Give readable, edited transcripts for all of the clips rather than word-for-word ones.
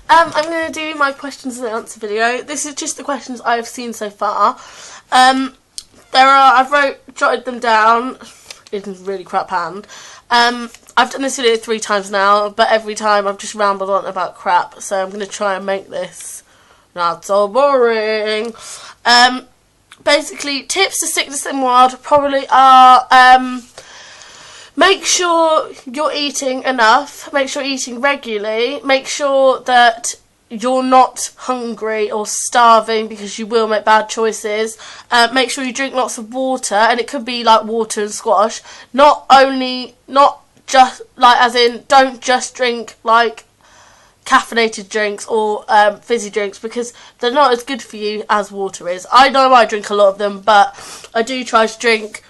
I'm going to do my questions and answer video. This is just the questions I've seen so far. I've jotted them down in really crap hand. I've done this video 3 times now, but every time I've just rambled on about crap, so I'm going to try and make this not so boring. Basically, tips to sickness in the world probably are, make sure you're eating enough, make sure you're eating regularly, make sure that you're not hungry or starving because you will make bad choices. Make sure you drink lots of water, and it could be like water and squash. Not just like, as in, don't just drink like caffeinated drinks or fizzy drinks, because they're not as good for you as water is. I know I drink a lot of them, but I do try to drink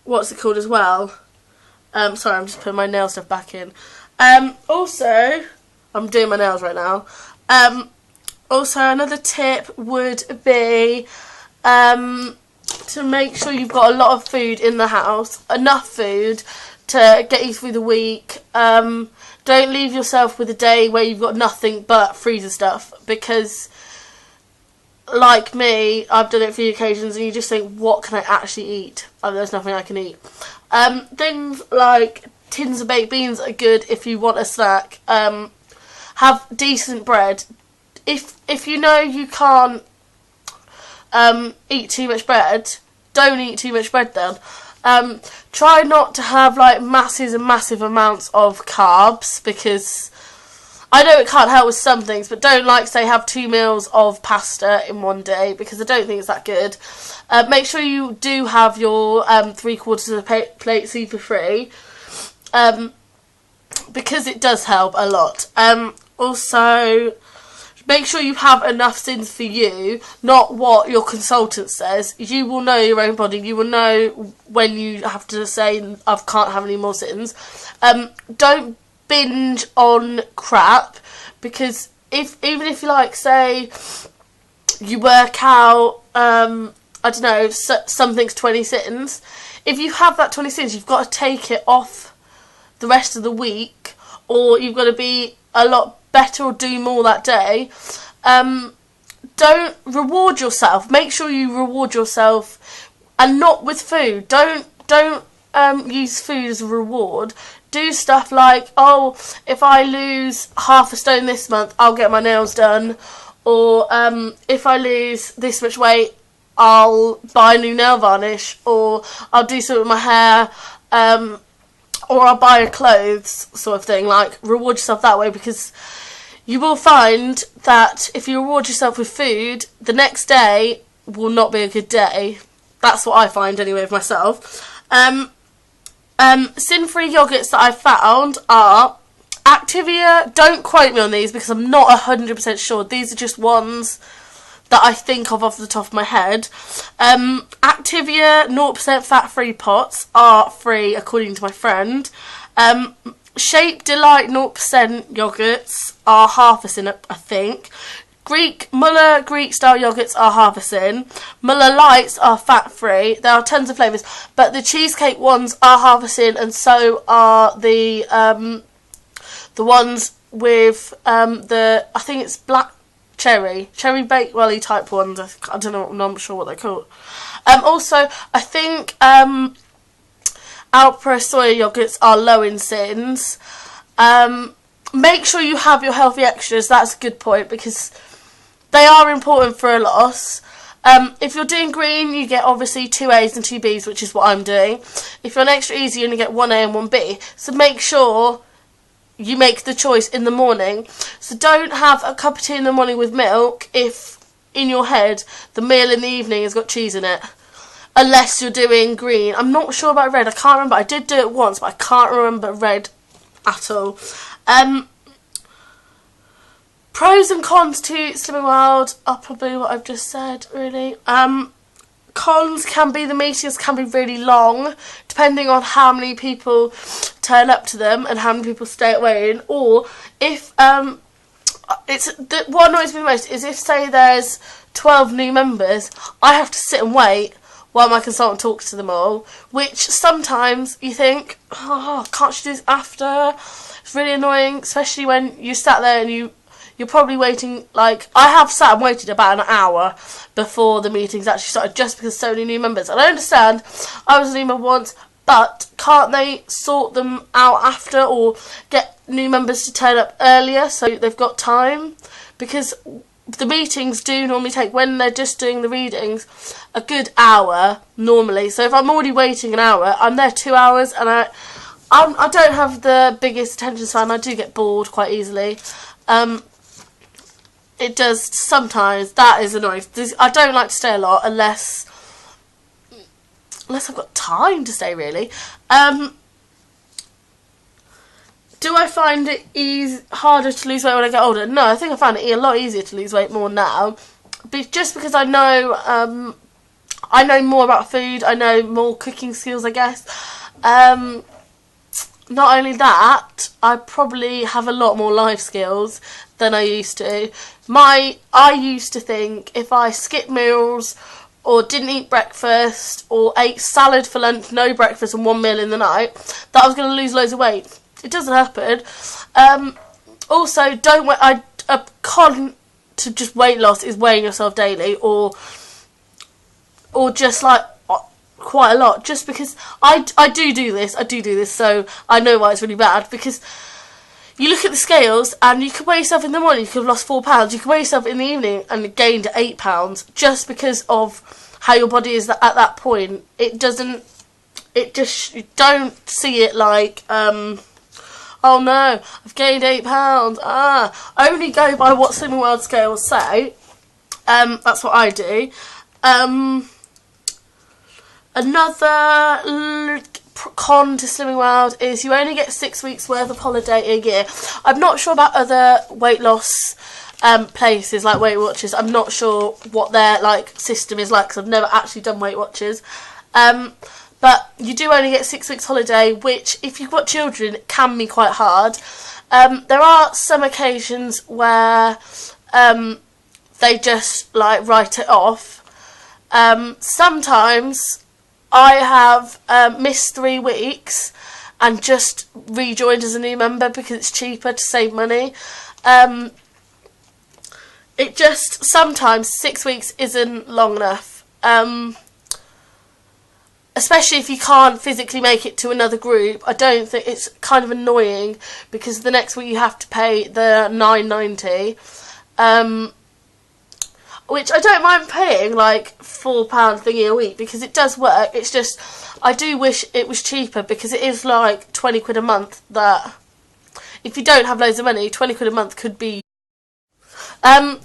what's it called as well? Sorry, I'm just putting my nail stuff back in. Also, I'm doing my nails right now. Also, another tip would be to make sure you've got a lot of food in the house, enough food to get you through the week. Don't leave yourself with a day where you've got nothing but freezer stuff, because like me, I've done it a few occasions and you just think, what can I actually eat? Oh, there's nothing I can eat. Things like tins of baked beans are good if you want a snack. Have decent bread. If you know you can't eat too much bread, don't eat too much bread then. Try not to have like massive and massive amounts of carbs, because I know it can't help with some things, but don't, like, say, have 2 meals of pasta in one day, because I don't think it's that good. Make sure you do have your 3/4 of the plate super free, because it does help a lot. Also, make sure you have enough sins for you, not what your consultant says. You will know your own body. You will know when you have to say, I can't have any more sins. Don't binge on crap, because even if you, like, say you work out, I don't know, something's 20 sins, if you have that 20 sins, you've got to take it off the rest of the week, or you've got to be a lot better or do more that day. Don't reward yourself. Make sure you reward yourself, and not with food. Don't use food as a reward. Do stuff like, oh, if I lose half a stone this month, I'll get my nails done. Or if I lose this much weight, I'll buy a new nail varnish. Or I'll do something with my hair. Or I'll buy clothes, sort of thing. Like, reward yourself that way, because you will find that if you reward yourself with food, the next day will not be a good day. That's what I find anyway with myself. Sin-free yogurts that I've found are Activia. Don't quote me on these because I'm not 100% sure. These are just ones that I think of off the top of my head. Activia 0% fat-free pots are free, according to my friend. Shape Delight 0% yogurts are half a sin, I think. Muller Greek-style yogurts are half a sin. Muller Lights are fat-free. There are tons of flavours, but the cheesecake ones are half a sin, and so are the ones with I think it's black cherry baked welly type ones. I don't know. I'm not sure what they're called. Also, I think Alpro soya yogurts are low in sins. Make sure you have your healthy extras. That's a good point, because they are important for a loss. If you're doing green, you get obviously 2 A's and 2 B's, which is what I'm doing. If you're an extra easy, you only get 1 A and 1 B. So make sure you make the choice in the morning. So don't have a cup of tea in the morning with milk if, in your head, the meal in the evening has got cheese in it. Unless you're doing green. I'm not sure about red. I can't remember. I did do it once, but I can't remember red at all. Pros and cons to Slimming World are probably what I've just said, really. Cons can be, the meetings can be really long, depending on how many people turn up to them and how many people stay away in. Or if, what annoys me most is if, say, there's 12 new members, I have to sit and wait while my consultant talks to them all, which sometimes you think, oh, can't she do this after? It's really annoying, especially when you sat there and you're probably waiting, like, I have sat and waited about an hour before the meetings actually started just because so many new members. And I understand, I was a new member once, but can't they sort them out after or get new members to turn up earlier so they've got time? Because the meetings do normally take, when they're just doing the readings, a good hour normally. So if I'm already waiting an hour, I'm there 2 hours, and I don't have the biggest attention span. I do get bored quite easily. It does sometimes. That is annoying. I don't like to stay a lot unless I've got time to stay, really. Do I find it harder to lose weight when I get older? No, I think I find it a lot easier to lose weight more now. Just because I know more about food, I know more cooking skills, I guess. Not only that, I probably have a lot more life skills than I used to. I used to think if I skipped meals or didn't eat breakfast or ate salad for lunch, no breakfast and 1 meal in the night, that I was going to lose loads of weight. It doesn't happen. Also, a con to just weight loss is weighing yourself daily or just like quite a lot. Just because I do this, so I know why it's really bad. Because you look at the scales and you could weigh yourself in the morning, you could have lost 4 pounds. You could weigh yourself in the evening and gained 8 pounds just because of how your body is at that point. You don't see it like, oh no, I've gained 8 pounds. Only go by what Slimming World scales say. That's what I do. Another con to Slimming World is you only get 6 weeks worth of holiday a year. I'm not sure about other weight loss places like Weight Watchers. I'm not sure what their system is like because I've never actually done Weight Watchers. But you do only get 6 weeks holiday, which if you've got children can be quite hard. There are some occasions where they just write it off. Sometimes I have missed 3 weeks and just rejoined as a new member because it's cheaper to save money. It just, sometimes 6 weeks isn't long enough. Especially if you can't physically make it to another group. I don't think, it's kind of annoying because the next week you have to pay the £9.90. Which I don't mind paying £4 thingy a week because it does work. It's just, I do wish it was cheaper because it is 20 quid a month that, if you don't have loads of money, 20 quid a month could be. One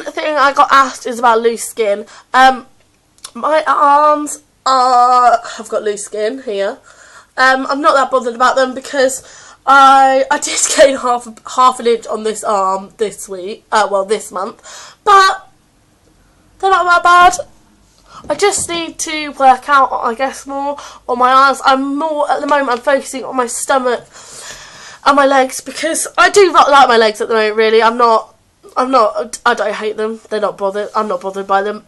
thing I got asked is about loose skin. My arms I've got loose skin here. I'm not that bothered about them because I did gain half an inch on this arm this week, this month, but they're not that bad. I just need to work out, I guess, more on my arms. At the moment, I'm focusing on my stomach and my legs because I do like my legs at the moment, really. I don't hate them. They're not bothered. I'm not bothered by them.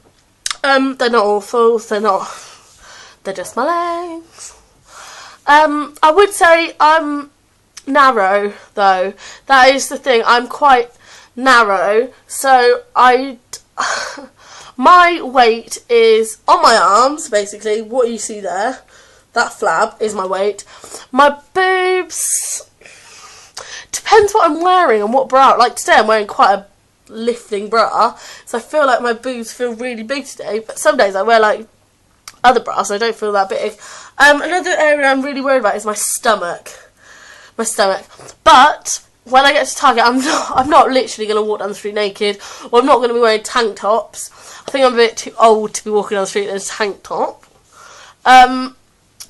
They're not awful. They're just my legs. I would say I'm narrow, though. That is the thing. I'm quite narrow. So my weight is on my arms, basically. What you see there, that flab is my weight. My boobs, depends what I'm wearing and what bra. Like today I'm wearing quite a lifting bra, so I feel like my boobs feel really big today, but some days I wear other bras, so I don't feel that big. Another area I'm really worried about is my stomach. But when I get to Target, I'm not literally going to walk down the street naked, or I'm not going to be wearing tank tops. I think I'm a bit too old to be walking down the street in a tank top.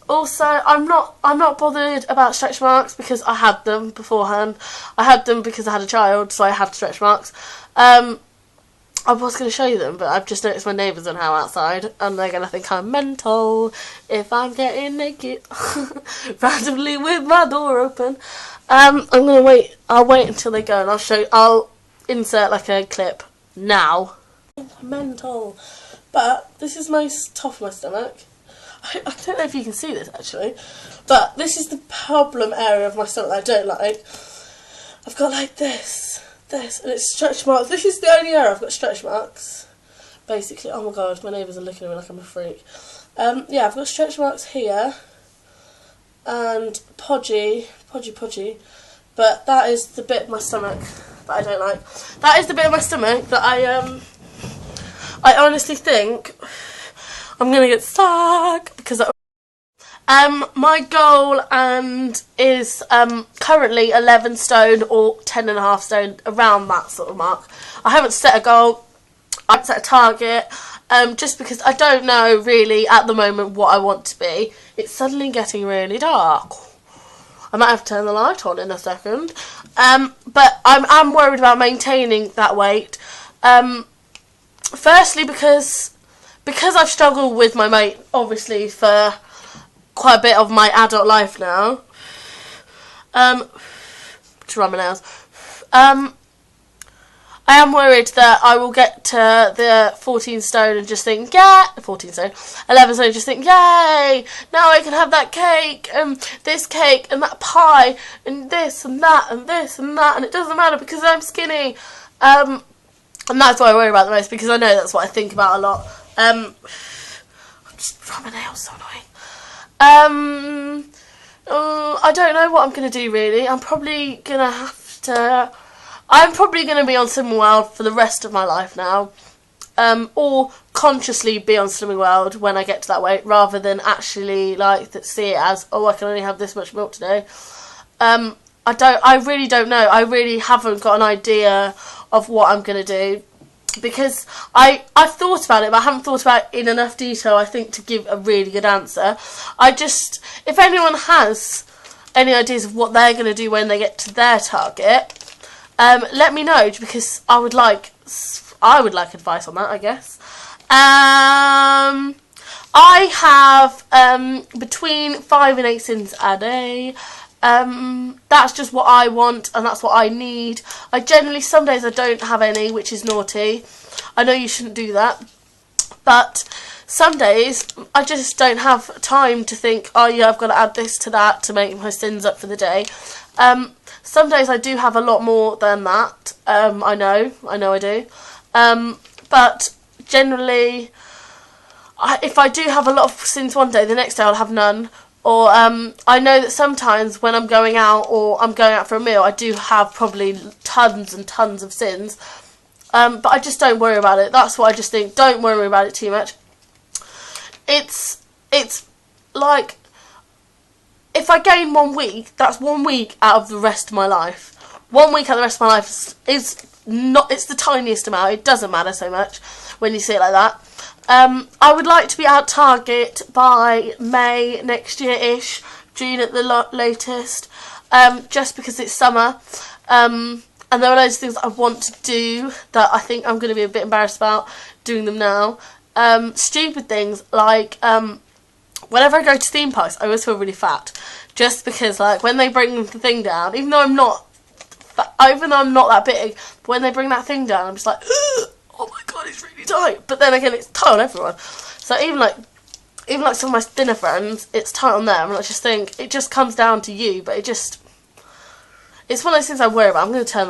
Also, I'm not bothered about stretch marks because I had them beforehand. I had them because I had a child, so I had stretch marks. I was going to show you them, but I've just noticed my neighbours are now outside, and they're going to think I'm mental if I'm getting naked randomly with my door open. I'm going to wait. I'll wait until they go, and I'll insert a clip now. Mental. But this is my top of my stomach. I don't know if you can see this actually, but this is the problem area of my stomach that I don't like. I've got like this, and it's stretch marks. This is the only area I've got stretch marks, basically. Oh my god, my neighbours are looking at me like I'm a freak. Yeah, I've got stretch marks here, and podgy, but that is the bit of my stomach that I don't like. That is the bit of my stomach that I honestly think I'm gonna get stuck because my goal is currently 11 stone or 10.5 stone, around that sort of mark. I haven't set a goal, I haven't set a target, just because I don't know really at the moment what I want to be. It's suddenly getting really dark. I might have to turn the light on in a second. But I'm worried about maintaining that weight. Firstly because I've struggled with my weight, obviously, for quite a bit of my adult life now. To run my nails. I am worried that I will get to the 14 stone and just think, yeah, 14 stone, 11 stone, just think, yay, now I can have that cake, and this cake, and that pie, and this, and that, and this, and that, and it doesn't matter because I'm skinny. And that's what I worry about the most, because I know that's what I think about a lot. I'm just rubbing my nails, so annoying. I don't know what I'm going to do, really. I'm probably going to be on Slimming World for the rest of my life now. Or consciously be on Slimming World when I get to that weight, rather than actually see it as, oh, I can only have this much milk today. I really don't know. I really haven't got an idea of what I'm going to do, because I've thought about it, but I haven't thought about it in enough detail, I think, to give a really good answer. If anyone has any ideas of what they're going to do when they get to their target, let me know, because I would like advice on that, I guess. I have between 5 and 8 sins a day. That's just what I want, and that's what I need. Some days I don't have any, which is naughty. I know you shouldn't do that, but some days I just don't have time to think, oh yeah, I've got to add this to that to make my sins up for the day. Some days I do have a lot more than that. I know I do. But generally, if I do have a lot of sins one day, the next day I'll have none. Or I know that sometimes when I'm going out, or I'm going out for a meal, I do have probably tons and tons of sins. But I just don't worry about it. That's what I just think. Don't worry about it too much. It's like, if I gain 1 week, that's 1 week out of the rest of my life. 1 week out of the rest of my life is not, it's the tiniest amount. It doesn't matter so much when you see it like that. I would like to be at Target by May next year-ish, June at the latest, just because it's summer. And there are loads of things I want to do that I think I'm going to be a bit embarrassed about doing them now. Stupid things like, whenever I go to theme parks, I always feel really fat, just because when they bring the thing down, even though I'm not that big, but when they bring that thing down, I'm just like, oh my god, it's really tight. But then again, it's tight on everyone. So even some of my thinner friends, it's tight on them, and I just think it just comes down to you. But it's one of those things I worry about. I'm going to turn